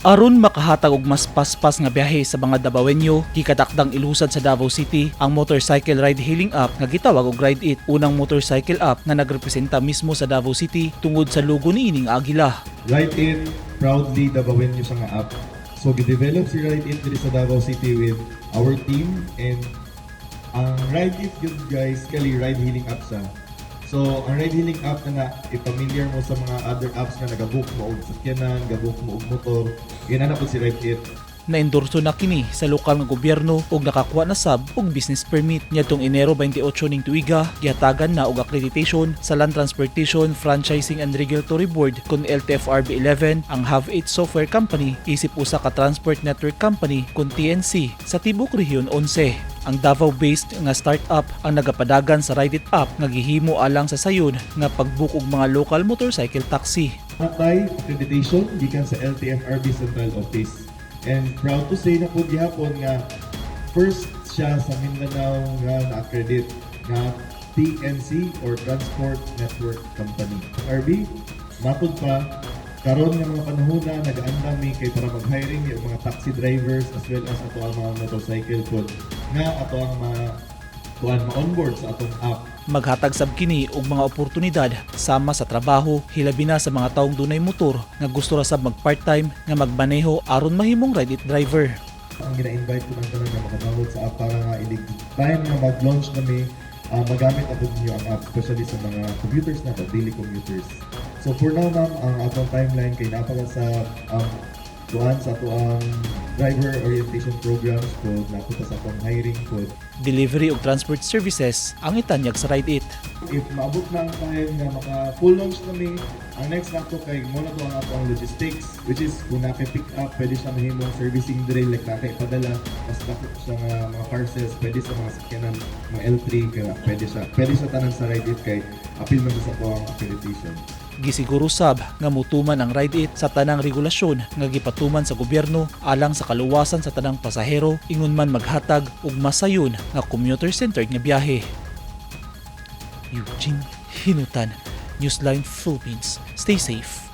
Aron makahatag og mas paspas nga biyahe sa mga Davaoenyo, gikatakdang ilusad sa Davao City ang motorcycle ride-hailing app nga gitawag og Ride It, unang motorcycle app nga nagrepresenta mismo sa Davao City tungod sa logo niining agila. Ride It, proudly Davaoenyo sa nga app. So gidevelop si Ride It diri sa Davao City with our team, and ang Ride It yun guys, kali ride-hailing app sa. So, ang ride-hailing app na i-familiar mo sa mga other apps na nag-book mo og sakyanan, nag-book mo og motor, ginana po si Ride It. Naendorso na kini sa lokal nga gobyerno ug nakakuha na sab og business permit niadtong Enero 28 ning tuiga. Gihatagan na og accreditation sa Land Transportation Franchising and Regulatory Board kun LTFRB 11 ang Have It Software Company isip usa ka transport network company kun TNC sa tibok rehiyon 11. Ang Davao-based nga startup ang nagapadagan sa Ride It app nga gihimo alang sa sayon nga pagbook og mga local motorcycle taxi. Natay accreditation gikan sa LTFRB Central Office. And proud to say na po gihapon nga first siya sa Mindanao nga na-accredit nga TNC or Transport Network Company. RB, matod pa, karon nga mga panahon na nag-aandami kay para mag-hiring yung mga taxi drivers as well as ato ang mga motorcycle pod nga ato ang ma-onboard sa atong app. Maghatag sab kini og mga oportunidad sama sa trabaho, hilabi na sa mga taong dunay motor nga gusto ra sab mag-part-time nga magmaneho aron mahimong Ride It driver. Ang gina-invite ko ng tanan nga makadownload sa app para nga ilig time nga mag-launch kami, magamit ato ninyo ang app, especially sa mga commuters na daily commuters. So for now ma'am, ang atong timeline kay napaka sa tuan sa ato ang driver orientation programs po, napunta sa atong hiring po. Delivery og transport services ang itanyag sa Ride It. If maabot na ang time na maka full launch kami, ang next nato kay muna to ang ato ang logistics, which is kung naka-pick up, pwede siya mahimong servicing drill, like naka-ipadala, mas dako siya nga mga parcels, pwede sa mga sakyanan, mga L3, kaya pwede siya tanan sa Ride It kay appeal man sa ato ang accreditation. Gisiguro sab nga mutuman ang Ride It sa tanang regulasyon nga gipatuman sa gobyerno alang sa kaluwasan sa tanang pasahero ingon man maghatag og masayon nga commuter-centered nga biyahe. Eugene Hinutan, Newsline Philippines. Stay safe.